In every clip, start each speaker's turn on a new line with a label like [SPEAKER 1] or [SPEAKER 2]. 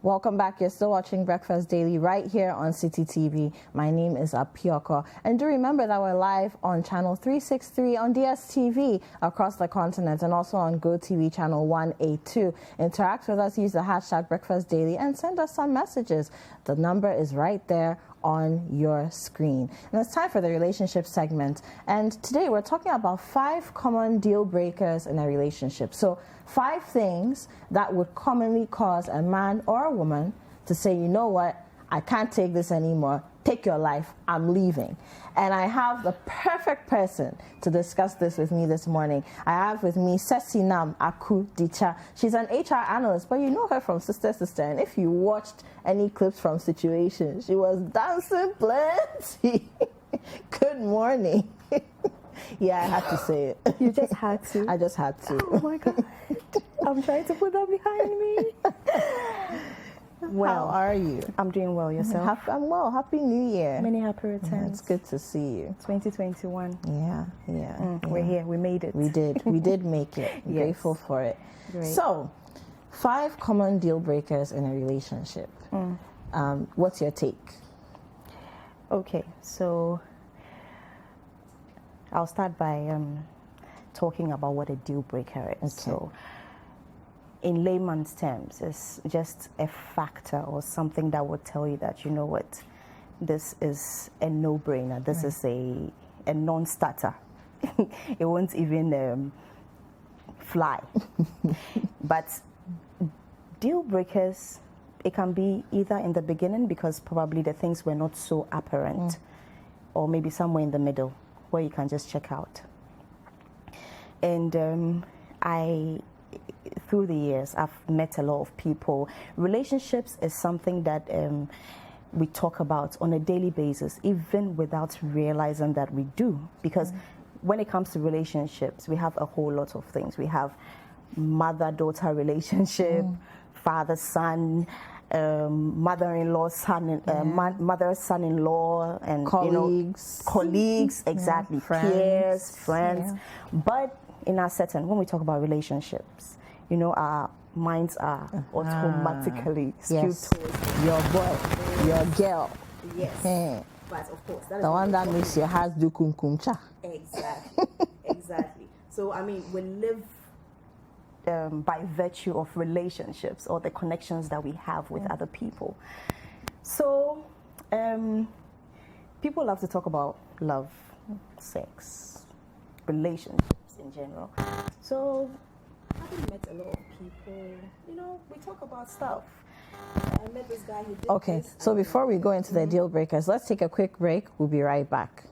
[SPEAKER 1] Welcome back. You're still watching Breakfast Daily right here on City TV. My name is Apioko. And do remember that we're live on channel 363 on DSTV across the continent and also on GoTV channel 182. Interact with us, use the hashtag Breakfast Daily and send us some messages. The number is right there on your screen. And it's time for the relationship segment. And today we're talking about 5 common deal breakers in a relationship. So 5 things that would commonly cause a man or a woman to say, you know what, I can't take this anymore. Take your life. I'm leaving. And I have the perfect person to discuss this with me this morning. I have with me Sesinam Aku Dicha. She's an HR analyst, but you know her from Sister. And if you watched any clips from Situation, she was dancing plenty. Good morning. Yeah, I had to say it.
[SPEAKER 2] You just had to?
[SPEAKER 1] I just had to.
[SPEAKER 2] Oh my God. I'm trying to put that behind me.
[SPEAKER 1] Well, how are you?
[SPEAKER 2] I'm doing well. Yourself?
[SPEAKER 1] I'm well. Happy New Year.
[SPEAKER 2] Many happy returns.
[SPEAKER 1] It's good to see you.
[SPEAKER 2] 2021.
[SPEAKER 1] Yeah.
[SPEAKER 2] We're here. We made it.
[SPEAKER 1] We did make it. Yes. Grateful for it.
[SPEAKER 2] Great.
[SPEAKER 1] So, 5 common deal breakers in a relationship. What's your take?
[SPEAKER 2] Okay, so I'll start by talking about what a deal breaker is.
[SPEAKER 1] Okay.
[SPEAKER 2] So, in layman's terms, it's just a factor or something that would tell you that, you know what, this is a no-brainer. This is a non-starter. It won't even fly. But deal breakers, it can be either in the beginning because probably the things were not so apparent, or maybe somewhere in the middle where you can just check out. And through the years, I've met a lot of people. Relationships is something that we talk about on a daily basis, even without realizing that we do. Because when it comes to relationships, we have a whole lot of things. We have mother-daughter relationship, father-son, mother-in-law, mother-son-in-law, and colleagues, exactly,
[SPEAKER 1] friends,
[SPEAKER 2] peers, friends. Yeah. But in our setting, when we talk about relationships, our minds are automatically skewed towards
[SPEAKER 1] your boy, your girl.
[SPEAKER 2] Yes. But of course, that
[SPEAKER 1] the one that makes your heart do kum kum cha.
[SPEAKER 2] Exactly. So, we live by virtue of relationships or the connections that we have with other people. So, people love to talk about love, sex, relationships in general. So, having met a lot of people, we talk about stuff. I met this guy who did
[SPEAKER 1] Okay,
[SPEAKER 2] this.
[SPEAKER 1] so before we go into the deal breakers, let's take a quick break. We'll be right back.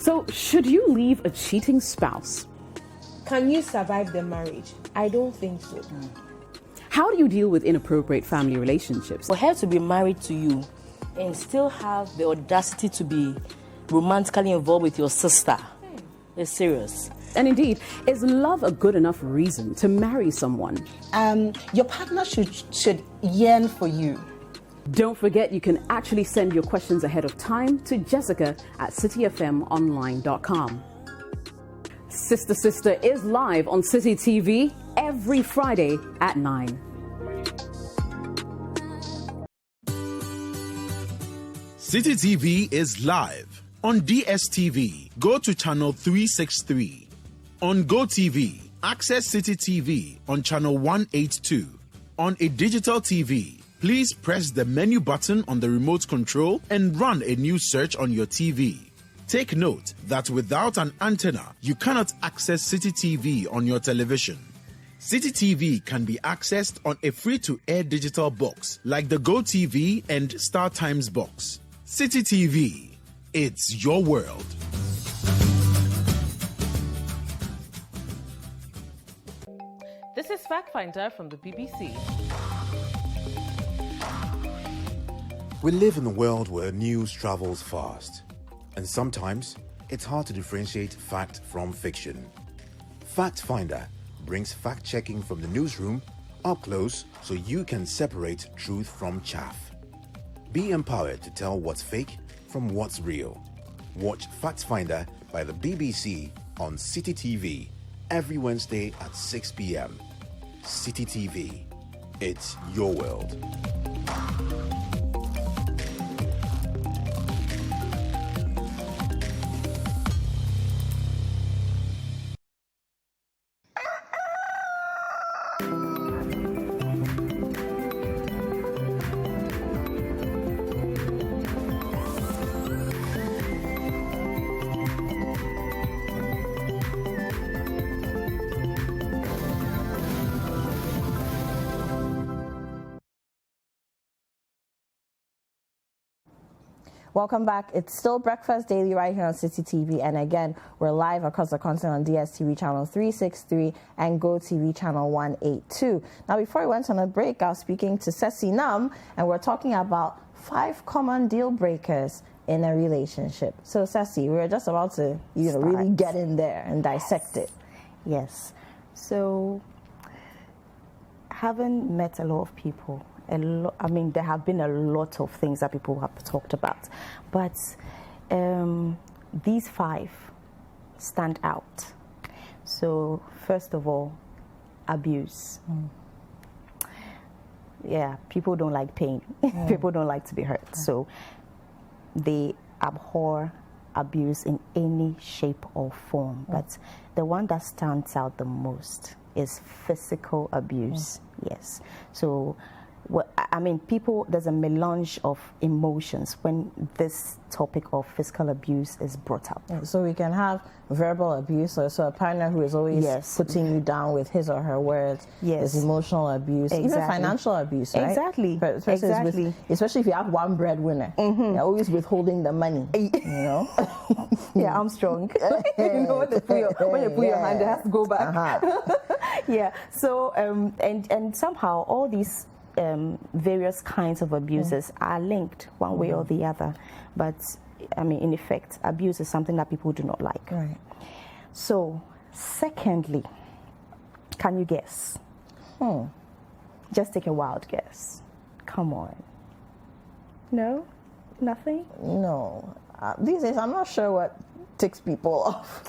[SPEAKER 3] So, should you leave a cheating spouse?
[SPEAKER 4] Can you survive the marriage? I don't think so.
[SPEAKER 3] How do you deal with inappropriate family relationships?
[SPEAKER 5] For her to be married to you and still have the audacity to be romantically involved with your sister is serious.
[SPEAKER 3] And indeed, is love a good enough reason to marry someone?
[SPEAKER 6] Your partner should yearn for you.
[SPEAKER 3] Don't forget, you can actually send your questions ahead of time to Jessica at cityfmonline.com. Sister is live on City TV every Friday at 9.
[SPEAKER 7] City TV is live on DSTV. Go to channel 363. On GoTV, access City TV on channel 182. On a digital TV, please press the menu button on the remote control and run a new search on your TV. Take note that without an antenna, you cannot access City TV on your television. City TV can be accessed on a free-to-air digital box like the GoTV and Star Times box. City TV, it's your world.
[SPEAKER 8] This is Fact Finder from the BBC.
[SPEAKER 9] We live in a world where news travels fast, and sometimes it's hard to differentiate fact from fiction. Fact Finder brings fact-checking from the newsroom up close so you can separate truth from chaff. Be empowered to tell what's fake from what's real. Watch Fact Finder by the BBC on City TV every Wednesday at 6 p.m. City TV. It's your world.
[SPEAKER 1] Welcome back. It's still Breakfast Daily right here on City TV. And again, we're live across the continent on DSTV channel 363 and GoTV channel 182. Now, before we went on a break, I was speaking to Ceci Nam, and we're talking about 5 common deal breakers in a relationship. So, Ceci, we were just about to, really get in there and dissect it.
[SPEAKER 2] Yes. So, having met a lot of people, there have been a lot of things that people have talked about, but these 5 stand out. So, first of all, abuse. Yeah, people don't like pain. People don't like to be hurt. So, they abhor abuse in any shape or form. But the one that stands out the most is physical abuse. Yes. So, people, there's a melange of emotions when this topic of physical abuse is brought up.
[SPEAKER 1] So we can have verbal abuse, so a partner who is always putting you down with his or her words. Yes. Is emotional abuse, even financial abuse, right?
[SPEAKER 2] Exactly.
[SPEAKER 1] Especially if you have one breadwinner, you're always withholding the money,
[SPEAKER 2] Yeah, I'm strong. When they put your hand, it has to go back. Yeah, so, and somehow all these various kinds of abuses are linked one way or the other. But, in effect, abuse is something that people do not like.
[SPEAKER 1] Right.
[SPEAKER 2] So, secondly, can you guess? Just take a wild guess. Come on. No? Nothing?
[SPEAKER 1] No. These days, I'm not sure what ticks people off.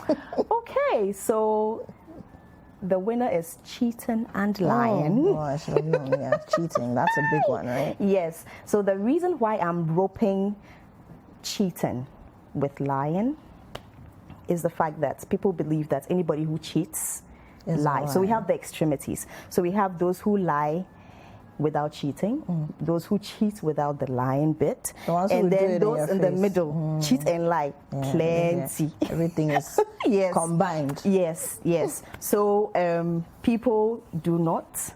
[SPEAKER 2] Okay, so the winner is cheating and lying.
[SPEAKER 1] Oh, I should have known. Yeah, cheating. That's a big one, right?
[SPEAKER 2] Yes. So the reason why I'm roping cheating with lying is the fact that people believe that anybody who cheats lies. So we have the extremities. So we have those who lie without cheating, those who cheat without the lying bit, and then those in the middle, cheat and lie. Plenty.
[SPEAKER 1] Yeah. Everything is combined.
[SPEAKER 2] Yes. So people do not.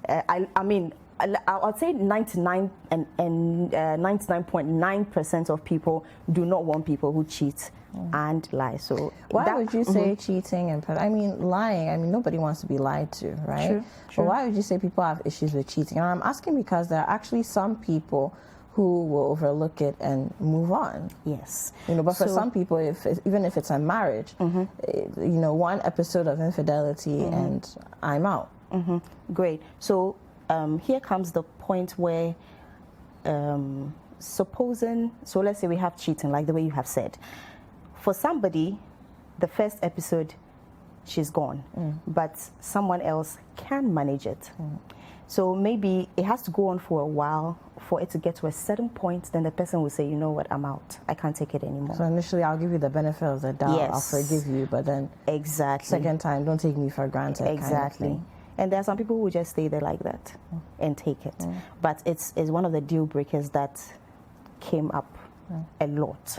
[SPEAKER 2] I'll say 99 and 99.9% of people do not want people who cheat and lie. So
[SPEAKER 1] why would you say cheating and lying? Nobody wants to be lied to, right?
[SPEAKER 2] True.
[SPEAKER 1] But why would you say people have issues with cheating? And I'm asking because there are actually some people who will overlook it and move on.
[SPEAKER 2] Yes.
[SPEAKER 1] But for some people, even if it's a marriage, one episode of infidelity and I'm out.
[SPEAKER 2] Great. So here comes the point where so let's say we have cheating, like the way you have said. For somebody, the first episode, she's gone, but someone else can manage it. So maybe it has to go on for a while for it to get to a certain point, then the person will say, you know what, I'm out. I can't take it anymore.
[SPEAKER 1] So initially, I'll give you the benefit of the doubt.
[SPEAKER 2] Yes.
[SPEAKER 1] I'll forgive you, but then second time, don't take me for granted.
[SPEAKER 2] Exactly.
[SPEAKER 1] Kind of
[SPEAKER 2] and there are some people who just stay there like that and take it. But it's one of the deal breakers that came up a lot.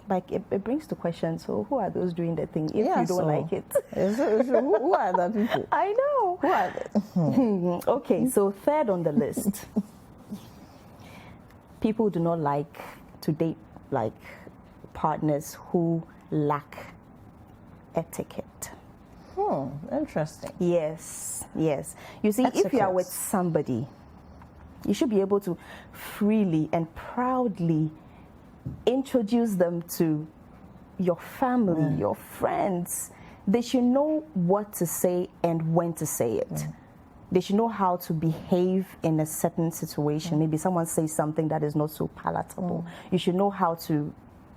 [SPEAKER 2] Like it brings the question, so who are those doing the thing if you don't like it?
[SPEAKER 1] Who are the people?
[SPEAKER 2] I know.
[SPEAKER 1] Who are they?
[SPEAKER 2] Okay, so third on the list. People do not like to date partners who lack etiquette.
[SPEAKER 1] Interesting.
[SPEAKER 2] Yes. You see, if you are with somebody, you should be able to freely and proudly introduce them to your family, your friends, they should know what to say and when to say it. They should know how to behave in a certain situation. Maybe someone says something that is not so palatable. You should know how to,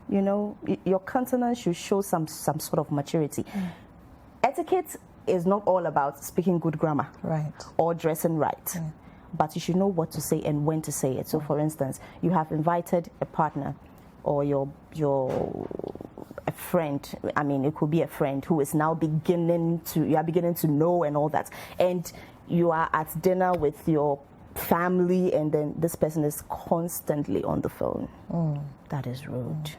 [SPEAKER 2] you know, your countenance should show some sort of maturity. Etiquette is not all about speaking good grammar, right, or dressing right. But you should know what to say and when to say it. So, for instance, you have invited a partner or a friend. I mean, it could be a friend who is now beginning to know and all that. And you are at dinner with your family, and then this person is constantly on the phone. That is rude.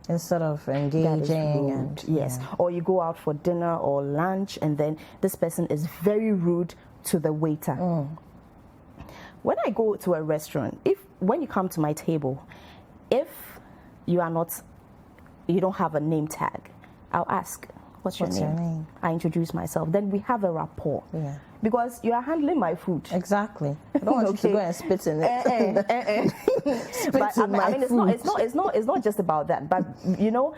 [SPEAKER 1] Instead of engaging. And,
[SPEAKER 2] yes. Or you go out for dinner or lunch, and then this person is very rude to the waiter. When I go to a restaurant, when you come to my table, if you don't have a name tag, I'll ask, what's your name? I introduce myself. Then we have a rapport. Because you are handling my food.
[SPEAKER 1] Exactly. I don't want you to go and spit in it.
[SPEAKER 2] It's not just about that. But, you know,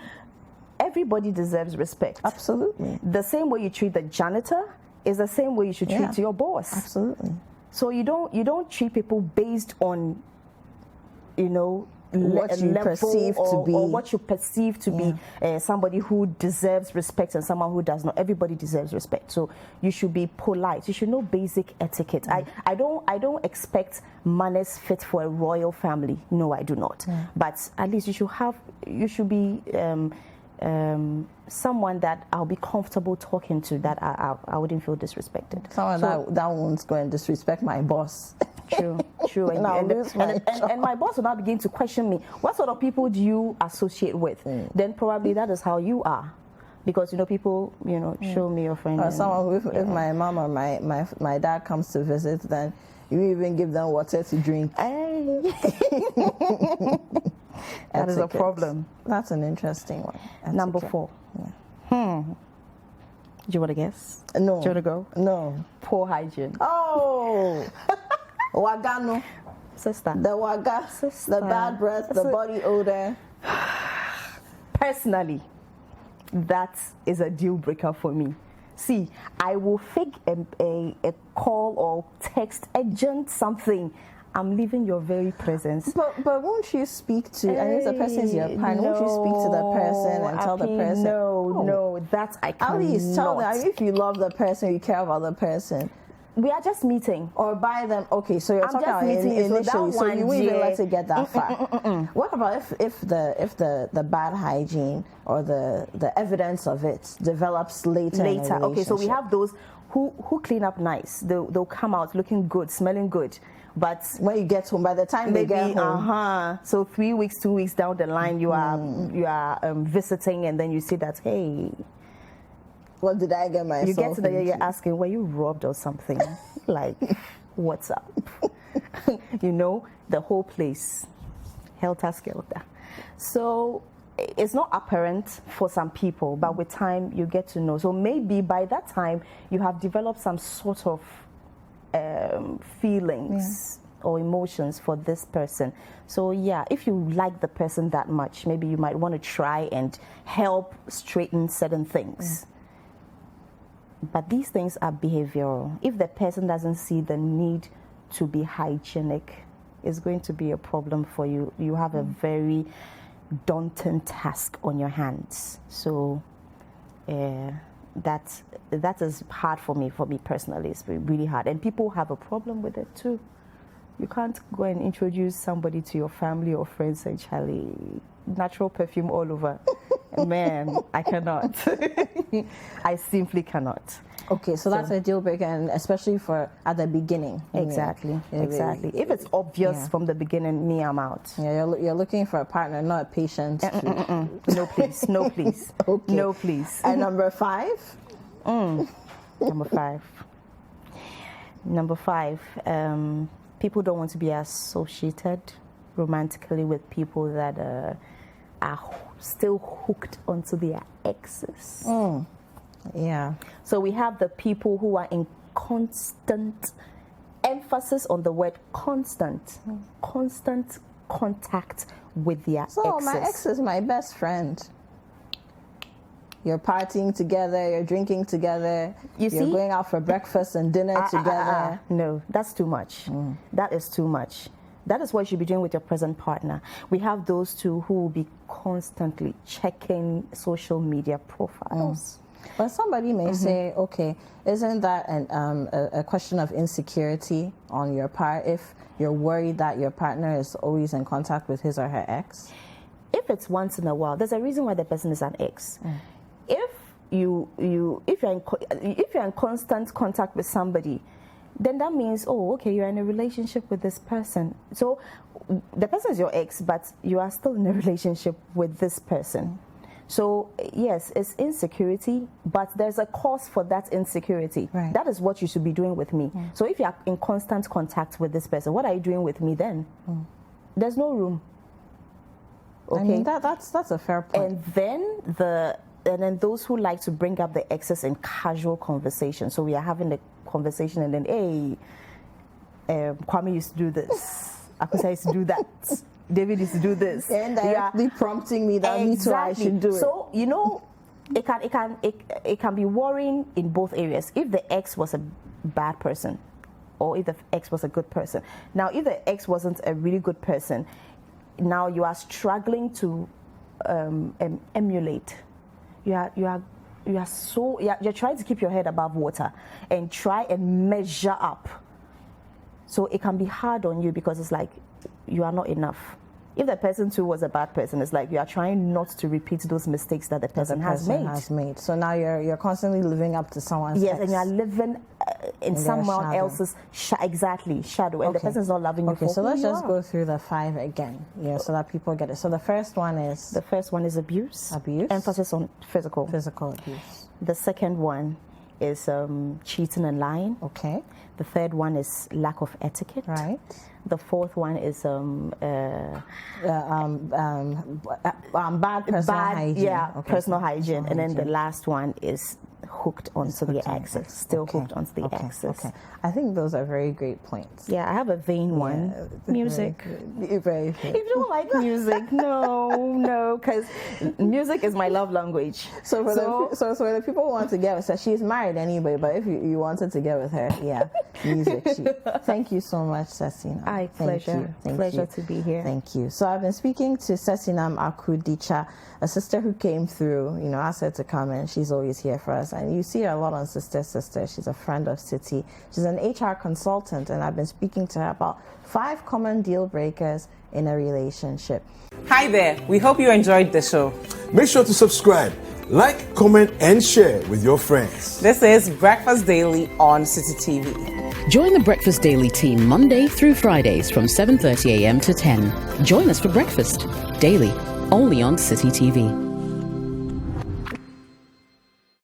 [SPEAKER 2] everybody deserves respect.
[SPEAKER 1] Absolutely.
[SPEAKER 2] The same way you treat the janitor is the same way you should treat your boss.
[SPEAKER 1] Absolutely.
[SPEAKER 2] So you don't treat people based on, you know,
[SPEAKER 1] what you perceive to be,
[SPEAKER 2] or what you perceive to be somebody who deserves respect and someone who does not. Everybody deserves respect, so you should be polite. You should know basic etiquette. I don't expect manners fit for a royal family. No, I do not. But at least you should be someone that I'll be comfortable talking to, that I wouldn't feel disrespected.
[SPEAKER 1] Someone that won't go and disrespect my boss.
[SPEAKER 2] True. And my boss will now begin to question me. What sort of people do you associate with? Then probably that is how you are. Because, you know, people, you know, show me your friend.
[SPEAKER 1] Or someone, if my mom or my dad comes to visit, then you even give them water to drink.
[SPEAKER 2] Hey. That is a problem.
[SPEAKER 1] That's an interesting one.
[SPEAKER 2] Number 4. Do you want to guess?
[SPEAKER 1] No.
[SPEAKER 2] Do you want to go?
[SPEAKER 1] No.
[SPEAKER 2] Poor hygiene.
[SPEAKER 1] Oh. Wagano.
[SPEAKER 2] Sister.
[SPEAKER 1] The waga. Sister. The bad breath, the body odor.
[SPEAKER 2] Personally, that is a deal breaker for me. See, I will fake a call or text, agent something. I'm leaving your very presence.
[SPEAKER 1] But won't you speak to, and if the person is your partner, won't you speak to the person and tell the person?
[SPEAKER 2] No, that I cannot.
[SPEAKER 1] At least tell them, if you love the person, you care about the person.
[SPEAKER 2] We are just meeting.
[SPEAKER 1] Or buy them. Okay, so you're talking about initially, so you wouldn't even let it get that far. What about if the bad hygiene or the evidence of it develops later?
[SPEAKER 2] Okay, so we have those who clean up nice. They'll come out looking good, smelling good. But
[SPEAKER 1] when you get home, by the time they get home,
[SPEAKER 2] so 3 weeks, 2 weeks down the line, you are visiting, and then you see that, hey,
[SPEAKER 1] what did I get myself?
[SPEAKER 2] You get to the you're asking, were you robbed or something? Like, what's up? You know, the whole place, helter-skelter. So it's not apparent for some people, but with time you get to know. So maybe by that time you have developed some sort of feelings or emotions for this person. So yeah, if you like the person that much, maybe you might want to try and help straighten certain things. But these things are behavioral. If the person doesn't see the need to be hygienic, it's going to be a problem for you. You have a very daunting task on your hands. So that is hard for me personally. It's really hard. And people have a problem with it too. You can't go and introduce somebody to your family or friends and Charlie, natural perfume all over. Man, I cannot. I simply cannot.
[SPEAKER 1] Okay, so that's a deal breaker, and especially for at the beginning.
[SPEAKER 2] Exactly. If it's obvious from the beginning, me, I'm out.
[SPEAKER 1] Yeah, you're looking for a partner, not a patient.
[SPEAKER 2] No, please. No, please.
[SPEAKER 1] Okay.
[SPEAKER 2] No, please.
[SPEAKER 1] And number 5?
[SPEAKER 2] Number 5, people don't want to be associated romantically with people that are still hooked onto their exes.
[SPEAKER 1] Yeah.
[SPEAKER 2] So we have the people who are in constant, emphasis on the word constant contact with their exes.
[SPEAKER 1] So my ex is my best friend. You're partying together, you're drinking together, you're
[SPEAKER 2] see?
[SPEAKER 1] going out for breakfast and dinner together.
[SPEAKER 2] No, that's too much. That is too much. That is what you should be doing with your present partner. We have those two who will be constantly checking social media profiles.
[SPEAKER 1] But somebody may say, okay, isn't that a question of insecurity on your part if you're worried that your partner is always in contact with his or her ex?
[SPEAKER 2] If it's once in a while, there's a reason why the person is an ex. If you're in constant contact with somebody, then that means, oh, okay, you're in a relationship with this person. So the person is your ex, but you are still in a relationship with this person. So yes, it's insecurity, but there's a cause for that insecurity.
[SPEAKER 1] Right.
[SPEAKER 2] That is what you should be doing with me. So if you are in constant contact with this person, what are you doing with me then? There's no room. Okay,
[SPEAKER 1] I mean, that's a fair point.
[SPEAKER 2] And then those who like to bring up the exes in casual conversation. So we are having the conversation, and then, hey, Kwame used to do this. Akusa used to do that. David used to do this.
[SPEAKER 1] And directly prompting me that me too, I should do it.
[SPEAKER 2] So, you know, it can be worrying in both areas. If the ex was a bad person, or if the ex was a good person. Now, if the ex wasn't a really good person, now you are struggling to emulate. You're trying to keep your head above water and try and measure up. So it can be hard on you because it's like you are not enough. If the person too was a bad person, it's like you are trying not to repeat those mistakes that the person has made.
[SPEAKER 1] So now you're constantly living up to someone's ex.
[SPEAKER 2] And you're living in someone else's shadow, and the person's not loving you.
[SPEAKER 1] Okay, so let's just go through the 5 again, so that people get it. So the first one is
[SPEAKER 2] abuse.
[SPEAKER 1] Abuse.
[SPEAKER 2] Emphasis on physical
[SPEAKER 1] abuse.
[SPEAKER 2] The second one is cheating and lying.
[SPEAKER 1] Okay.
[SPEAKER 2] The third one is lack of etiquette.
[SPEAKER 1] Right.
[SPEAKER 2] The fourth one is
[SPEAKER 1] bad personal hygiene.
[SPEAKER 2] Yeah,
[SPEAKER 1] okay,
[SPEAKER 2] personal hygiene. And then the last one is hooked onto the exes. Hooked onto the exes.
[SPEAKER 1] Okay. I think those are very great points.
[SPEAKER 2] Yeah, I have a vain one. Music.
[SPEAKER 1] Very
[SPEAKER 2] if you don't like music, no, because music is my love language.
[SPEAKER 1] So for the people who want to get with her, she's married anyway, but if you wanted to get with her, music. Thank you so much, Sesina.
[SPEAKER 2] Pleasure to be here.
[SPEAKER 1] Thank you. So I've been speaking to Sesinam Akudicha, a sister who came through, asked her to come, and she's always here for us. And you see her a lot on Sister. She's a friend of City. She's an HR consultant, and I've been speaking to her about 5 common deal breakers in a relationship.
[SPEAKER 10] Hi there. We hope you enjoyed the show.
[SPEAKER 11] Make sure to subscribe, like, comment, and share with your friends.
[SPEAKER 10] This is Breakfast Daily on City TV.
[SPEAKER 3] Join the Breakfast Daily team Monday through Fridays from 7:30 a.m. to 10. Join us for breakfast daily, only on City TV.